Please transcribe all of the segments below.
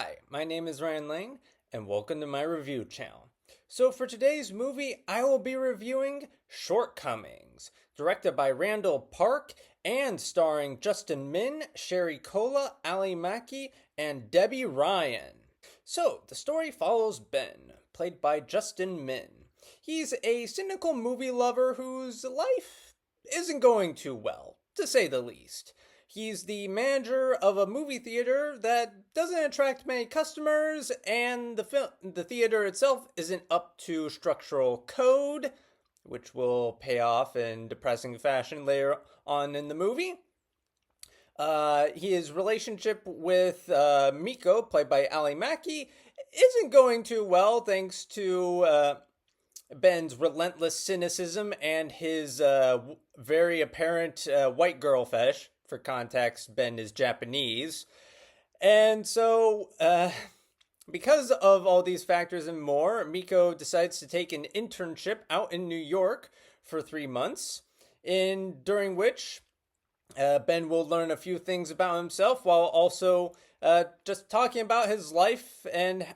Hi, my name is Ryan Lane, and welcome to my review channel. So for today's movie, I will be reviewing Shortcomings, directed by Randall Park and starring Justin Min, Sherry Cola, Ali Mackey, and Debbie Ryan. So the story follows Ben, played by Justin Min. He's a cynical movie lover whose life isn't going too well, to say the least. He's the manager of a movie theater that doesn't attract many customers, and the theater itself isn't up to structural code, which will pay off in depressing fashion later on in the movie. His relationship with Miko, played by Ali Mackey, isn't going too well thanks to Ben's relentless cynicism and his very apparent white girl fetish. For context, Ben is Japanese. And so, because of all these factors and more, Miko decides to take an internship out in New York for 3 months, during which Ben will learn a few things about himself while also just talking about his life and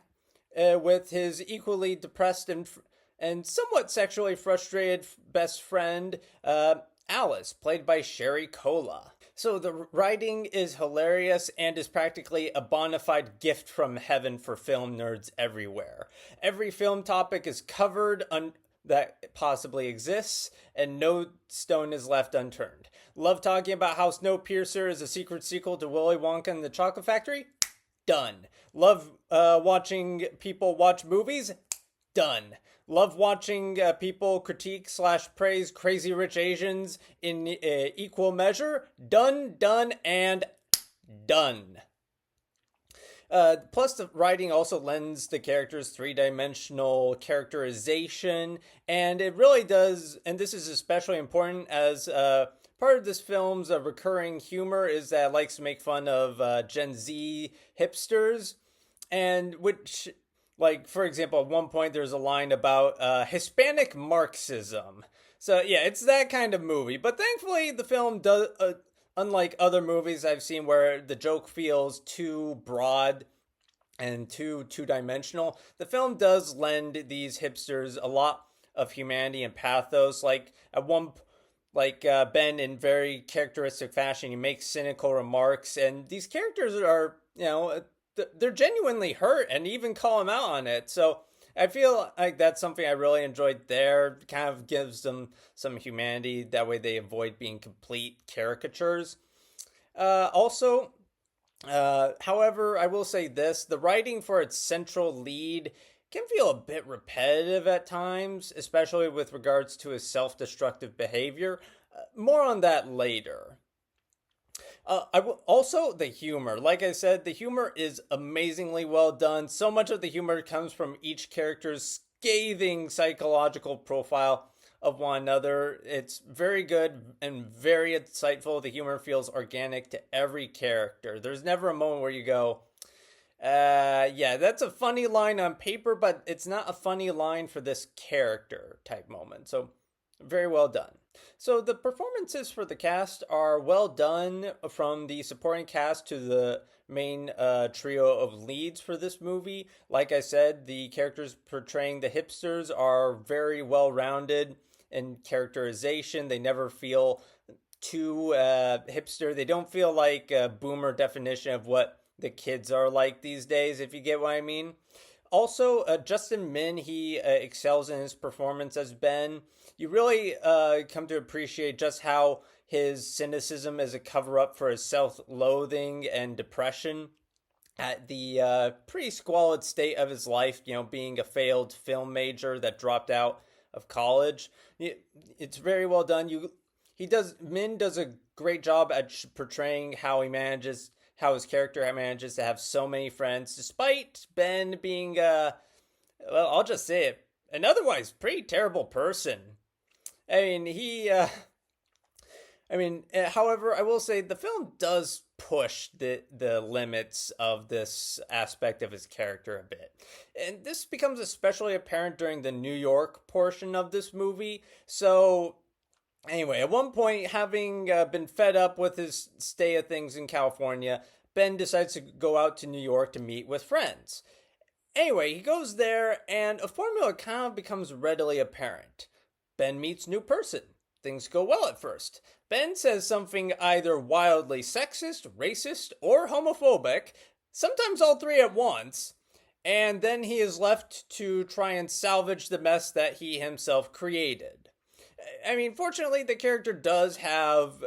with his equally depressed and somewhat sexually frustrated best friend, Alice, played by Sherry Cola. So the writing is hilarious and is practically a bona fide gift from heaven for film nerds everywhere. Every film topic is covered that possibly exists, and no stone is left unturned. Love talking about how Snowpiercer is a secret sequel to Willy Wonka and the Chocolate Factory? Done. Love watching people watch movies? Done. Love watching people critique / praise Crazy Rich Asians in equal measure? Done, and done. Plus, the writing also lends the characters three-dimensional characterization, and it really does, and this is especially important as part of this film's recurring humor is that it likes to make fun of Gen Z hipsters, and which... Like, for example, at one point there's a line about Hispanic Marxism. So, yeah, it's that kind of movie. But thankfully, the film does, unlike other movies I've seen where the joke feels too broad and too two-dimensional, the film does lend these hipsters a lot of humanity and pathos. Like, Ben, in very characteristic fashion, he makes cynical remarks. And these characters are, they're genuinely hurt and even call him out on it. So I feel like that's something I really enjoyed there. Kind of gives them some humanity. That way they avoid being complete caricatures. However, I will say this. The writing for its central lead can feel a bit repetitive at times, especially with regards to his self-destructive behavior. More on that later. Also, the humor. Like I said, the humor is amazingly well done. So much of the humor comes from each character's scathing psychological profile of one another. It's very good and very insightful. The humor feels organic to every character. There's never a moment where you go, yeah, that's a funny line on paper, but it's not a funny line for this character type moment. So, very well done. So the performances for the cast are well done, from the supporting cast to the main trio of leads for this movie. Like I said, the characters portraying the hipsters are very well rounded in characterization. They never feel too hipster. They don't feel like a boomer definition of what the kids are like these days, if you get what I mean. Also, Justin Min, he excels in his performance as Ben. You really come to appreciate just how his cynicism is a cover-up for his self-loathing and depression at the pretty squalid state of his life, being a failed film major that dropped out of college. It's very well done. Min does a great job at portraying how his character manages to have so many friends, despite Ben being, I'll just say it, an otherwise pretty terrible person. However, I will say the film does push the limits of this aspect of his character a bit. And this becomes especially apparent during the New York portion of this movie. So, anyway, at one point, having been fed up with his stay of things in California, Ben decides to go out to New York to meet with friends. Anyway, he goes there, and a formula kind of becomes readily apparent. Ben meets new person. Things go well at first. Ben says something either wildly sexist, racist, or homophobic, sometimes all three at once, and then he is left to try and salvage the mess that he himself created. I mean, fortunately, the character does have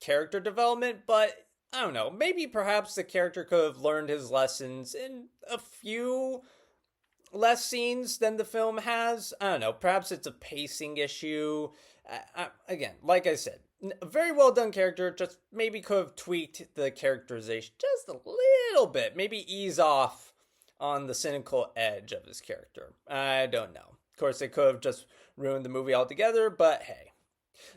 character development, but I don't know. Maybe perhaps the character could have learned his lessons in a few less scenes than the film has. I don't know. Perhaps it's a pacing issue. Again, like I said, a very well done character. Just maybe could have tweaked the characterization just a little bit. Maybe ease off on the cynical edge of his character. I don't know. Of course, they could have just ruined the movie altogether, but hey.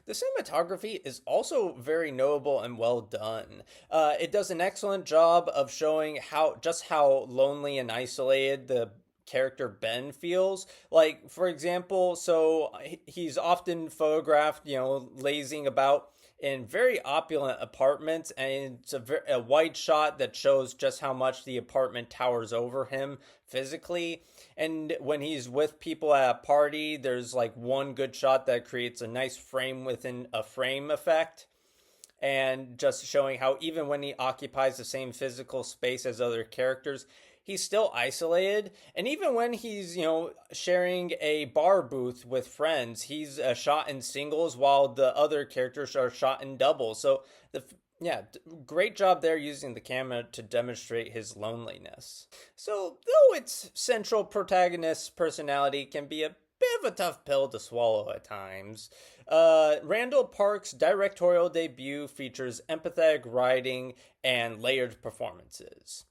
The cinematography is also very notable and well done. It does an excellent job of showing how lonely and isolated the character Ben feels. Like, for example, so he's often photographed, lazing about in very opulent apartments, and it's a wide shot that shows just how much the apartment towers over him physically. And when he's with people at a party, there's like one good shot that creates a nice frame within a frame effect, and just showing how even when he occupies the same physical space as other characters, he's still isolated. And even when he's, sharing a bar booth with friends, he's shot in singles while the other characters are shot in doubles. So great job there using the camera to demonstrate his loneliness. So though its central protagonist's personality can be a bit of a tough pill to swallow at times, Randall Park's directorial debut features empathetic writing and layered performances.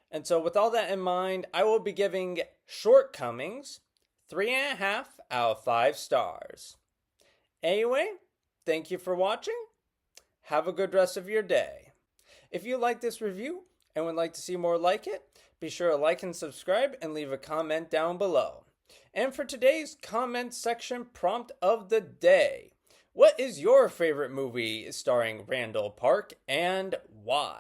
And so with all that in mind, I will be giving Shortcomings 3.5 out of 5 stars. Anyway, thank you for watching. Have a good rest of your day. If you like this review and would like to see more like it, be sure to like and subscribe and leave a comment down below. And for today's comment section prompt of the day, what is your favorite movie starring Randall Park and why?